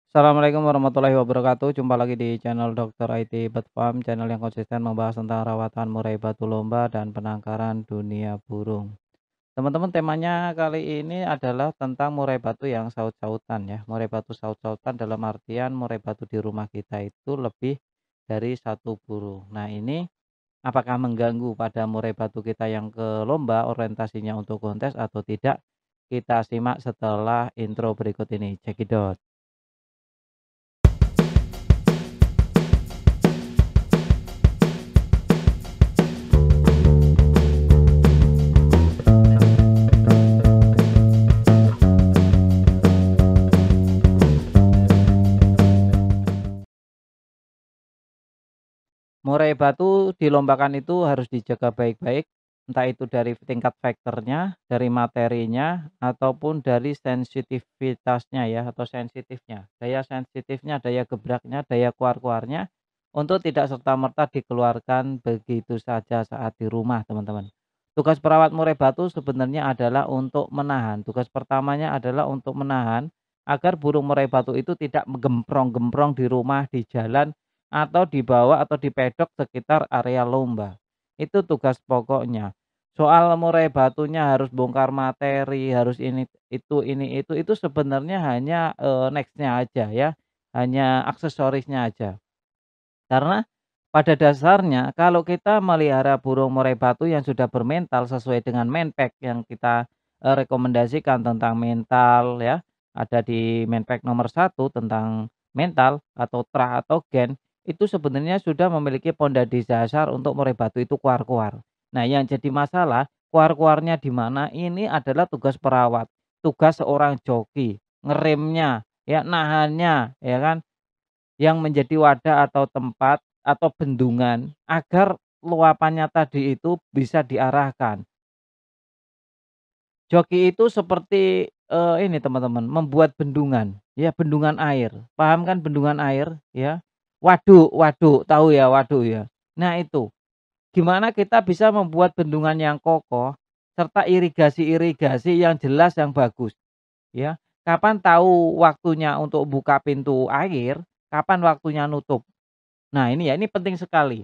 Assalamualaikum warahmatullahi wabarakatuh. Jumpa lagi di channel Dokter IT Bedfarm, channel yang konsisten membahas tentang rawatan murai batu lomba dan penangkaran dunia burung. Teman-teman, temanya kali ini adalah tentang murai batu yang saut-sautan ya. Murai batu saut-sautan dalam artian murai batu di rumah kita itu lebih dari satu burung. Nah, ini apakah mengganggu pada murai batu kita yang ke lomba orientasinya untuk kontes atau tidak? Kita simak setelah intro berikut ini. Cekidot. Murai batu dilombakan itu harus dijaga baik-baik, entah itu dari tingkat faktornya, dari materinya, ataupun dari sensitivitasnya ya, atau sensitifnya. Daya sensitifnya, daya gebraknya, daya kuar-kuarnya, untuk tidak serta-merta dikeluarkan begitu saja saat di rumah, teman-teman. Tugas perawat murai batu sebenarnya adalah untuk menahan. Tugas pertamanya adalah untuk menahan agar burung murai batu itu tidak gemprong-gemprong di rumah, di jalan, atau dibawa atau dipedok sekitar area lomba. Itu tugas pokoknya. Soal murai batunya harus bongkar materi, harus ini itu sebenarnya hanya, next-nya aja ya, hanya aksesorisnya aja. Karena pada dasarnya kalau kita melihara burung murai batu yang sudah bermental sesuai dengan Menpack yang kita, rekomendasikan tentang mental ya, ada di Menpack nomor 1 tentang mental atau TRA atau gen, itu sebenarnya sudah memiliki pondasi dasar untuk murai batu itu kuar-kuar. Nah, yang jadi masalah kuar-kuarnya di mana, ini adalah tugas perawat, tugas seorang joki, ngeremnya, ya, nahannya, ya kan, yang menjadi wadah atau tempat atau bendungan agar luapannya tadi itu bisa diarahkan. Joki itu seperti, ini teman-teman, membuat bendungan, ya, bendungan air. Paham kan bendungan air, ya? Waduk waduk, tahu ya waduk ya? Nah itu, gimana kita bisa membuat bendungan yang kokoh, serta irigasi-irigasi yang jelas, yang bagus, ya. Kapan tahu waktunya untuk buka pintu air, kapan waktunya nutup. Nah ini ya, ini penting sekali.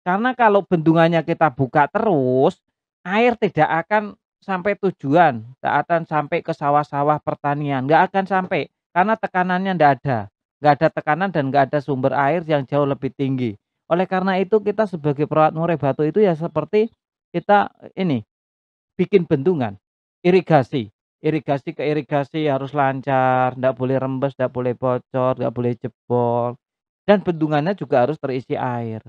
Karena kalau bendungannya kita buka terus, air tidak akan sampai tujuan, nggak akan sampai ke sawah-sawah pertanian, nggak akan sampai, karena tekanannya nggak ada tekanan dan nggak ada sumber air yang jauh lebih tinggi. Oleh karena itu kita sebagai perawat murai batu itu ya seperti kita ini, bikin bendungan, irigasi, irigasi ke irigasi harus lancar, nggak boleh rembes, nggak boleh bocor, nggak boleh jebol, dan bendungannya juga harus terisi air.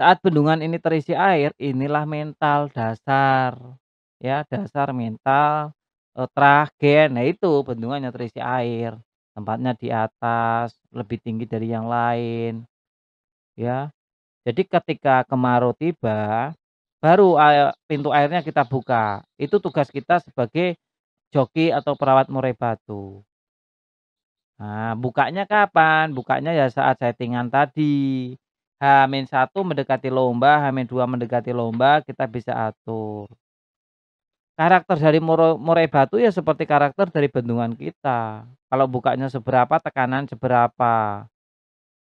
Saat bendungan ini terisi air, inilah mental dasar, ya, dasar mental, tragen. Nah itu bendungannya terisi air, tempatnya di atas, lebih tinggi dari yang lain, ya. Jadi ketika kemarau tiba, baru pintu airnya kita buka. Itu tugas kita sebagai joki atau perawat murai batu. Nah, bukanya kapan? Bukanya ya saat settingan tadi. H-1 mendekati lomba, H-2 mendekati lomba, kita bisa atur. Karakter dari murai batu ya seperti karakter dari bendungan kita. Kalau bukanya seberapa, tekanan seberapa.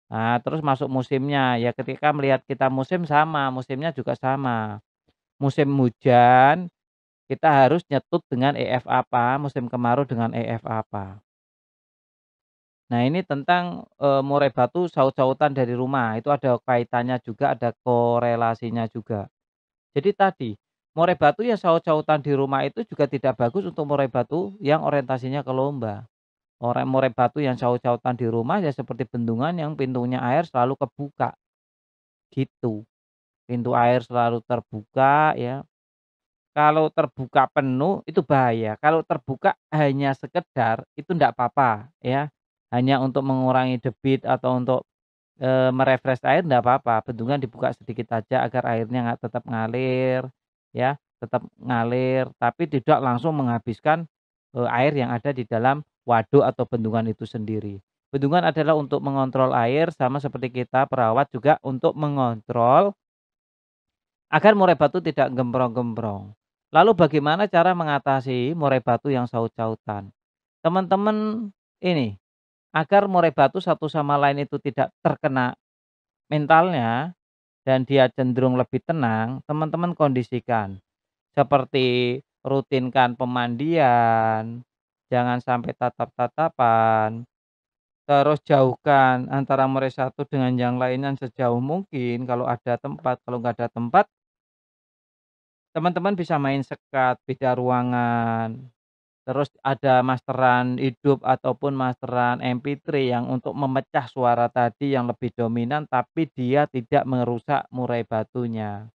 Nah, terus masuk musimnya, ya ketika melihat kita musim sama, musimnya juga sama. Musim hujan, kita harus nyetut dengan EF apa, musim kemarau dengan EF apa. Nah ini tentang, murai batu saut-sautan dari rumah, itu ada kaitannya juga, ada korelasinya juga. Jadi tadi, murai batu yang saut-sautan di rumah itu juga tidak bagus untuk murai batu yang orientasinya ke lomba. Murai batu yang saut-sautan di rumah ya seperti bendungan yang pintunya air selalu kebuka, gitu. Pintu air selalu terbuka ya, kalau terbuka penuh itu bahaya, kalau terbuka hanya sekedar itu ndak apa-apa ya, hanya untuk mengurangi debit atau untuk me-refresh air ndak apa-apa, bendungan dibuka sedikit aja agar airnya tetap ngalir, ya, tetap ngalir, tapi tidak langsung menghabiskan, air yang ada di dalam waduk atau bendungan itu sendiri. Bendungan adalah untuk mengontrol air, sama seperti kita perawat juga untuk mengontrol agar murai batu tidak gembrong-gembrong. Lalu bagaimana cara mengatasi murai batu yang saut-sautan? Teman-teman ini, agar murai batu satu sama lain itu tidak terkena mentalnya dan dia cenderung lebih tenang, teman-teman kondisikan. Seperti rutinkan pemandian, jangan sampai tatap-tatapan, terus jauhkan antara murai satu dengan yang lainnya sejauh mungkin kalau ada tempat, kalau nggak ada tempat, teman-teman bisa main sekat, beda ruangan. Terus ada masteran hidup ataupun masteran MP3 yang untuk memecah suara tadi yang lebih dominan, tapi dia tidak merusak murai batunya.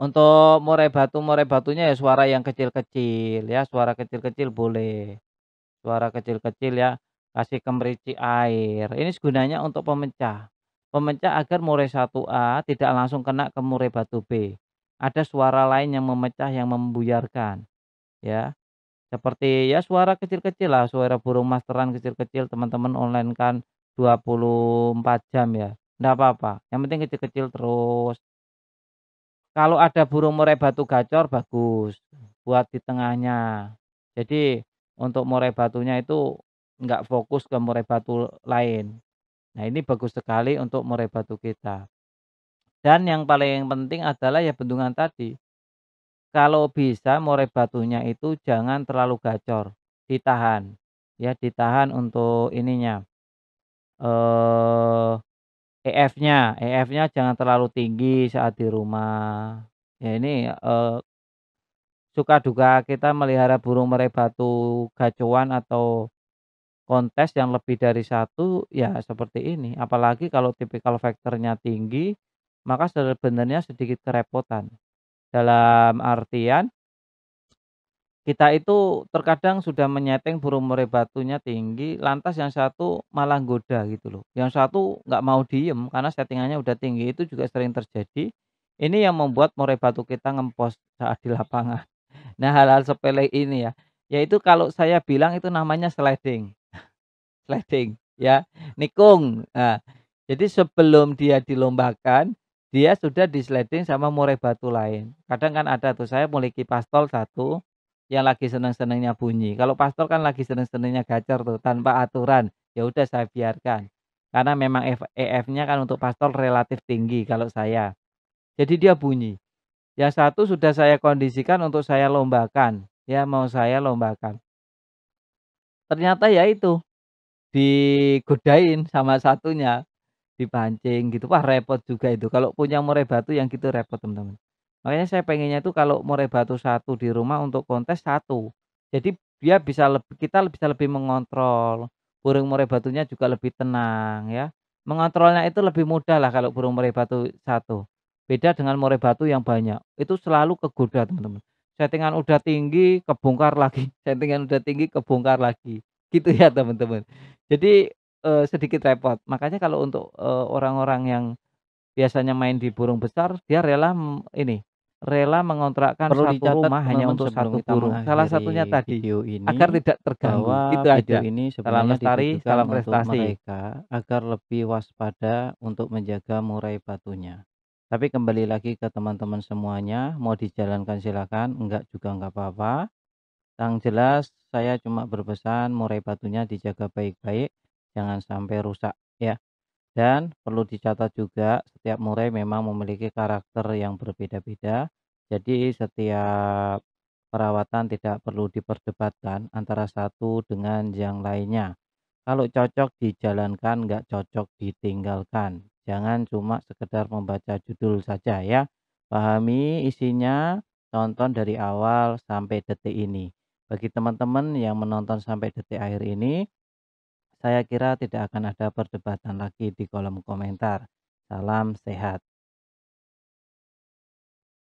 Untuk murai batunya ya suara yang kecil-kecil ya, suara kecil-kecil boleh, suara kecil-kecil ya, kasih gemericik air. Ini gunanya untuk pemecah. Pemecah agar murai satu a tidak langsung kena ke murai batu B. Ada suara lain yang memecah yang membuyarkan ya. Seperti ya suara kecil-kecil lah, suara burung masteran kecil-kecil teman-teman online kan 24 jam ya, ndak apa-apa, yang penting kecil-kecil terus. Kalau ada burung murai batu gacor bagus, buat di tengahnya. Jadi untuk murai batunya itu nggak fokus ke murai batu lain. Nah ini bagus sekali untuk murai batu kita. Dan yang paling penting adalah ya bendungan tadi. Kalau bisa murai batunya itu jangan terlalu gacor, ditahan. Ya ditahan untuk ininya, eee, EF-nya jangan terlalu tinggi saat di rumah. Ya ini, suka duka kita melihara burung murai batu gacoan atau kontes yang lebih dari satu, ya seperti ini. Apalagi kalau tipikal vektornya tinggi, maka sebenarnya sedikit kerepotan. Dalam artian kita itu terkadang sudah menyeting burung murai batunya tinggi, lantas yang satu malah nggoda gitu loh. Yang satu nggak mau diem karena settingannya udah tinggi, itu juga sering terjadi. Ini yang membuat murai batu kita ngempos saat di lapangan. Nah, hal-hal sepele ini ya, yaitu kalau saya bilang itu namanya sliding, sliding ya, nikung. Nah, jadi sebelum dia dilombakan, dia sudah di-sliding sama murai batu lain. Kadang kan ada tuh, saya miliki pastol satu yang lagi seneng-senengnya bunyi. Kalau pastol kan lagi seneng-senengnya gacor tuh, tanpa aturan, ya udah saya biarkan. Karena memang EF-nya kan untuk pastol relatif tinggi kalau saya. Jadi dia bunyi. Yang satu sudah saya kondisikan untuk saya lombakan, ya mau saya lombakan. Ternyata ya itu, digodain sama satunya. Dipancing gitu, wah repot juga itu kalau punya murai batu yang gitu repot teman-teman. Makanya saya pengennya itu kalau murai batu satu di rumah untuk kontes satu. Jadi dia kita bisa lebih mengontrol, burung murai batunya juga lebih tenang ya. Mengontrolnya itu lebih mudah lah kalau burung murai batu satu. Beda dengan murai batu yang banyak, itu selalu kegoda teman-teman. Settingan udah tinggi kebongkar lagi, settingan udah tinggi kebongkar lagi, gitu ya teman-teman. Jadi sedikit repot. Makanya kalau untuk, orang-orang yang biasanya main di burung besar, dia rela mengontrakkan Perlu satu dicatat rumah hanya teman-teman untuk sebelum satu kita burung. Salah satunya mengakhiri tadi, video agar ini, tidak terganggu, bahwa itu video aja. ini Salam sebenarnya lestari, ditujukan salam untuk prestasi. mereka agar lebih waspada untuk menjaga murai batunya. Tapi kembali lagi ke teman-teman semuanya, mau dijalankan silakan, enggak juga enggak apa-apa. Yang jelas saya cuma berpesan murai batunya dijaga baik-baik, jangan sampai rusak ya. Dan perlu dicatat juga setiap murai memang memiliki karakter yang berbeda-beda. Jadi setiap perawatan tidak perlu diperdebatkan antara satu dengan yang lainnya. Kalau cocok dijalankan, nggak cocok ditinggalkan. Jangan cuma sekedar membaca judul saja ya. Pahami isinya, tonton dari awal sampai detik ini. Bagi teman-teman yang menonton sampai detik akhir ini, saya kira tidak akan ada perdebatan lagi di kolom komentar. Salam sehat.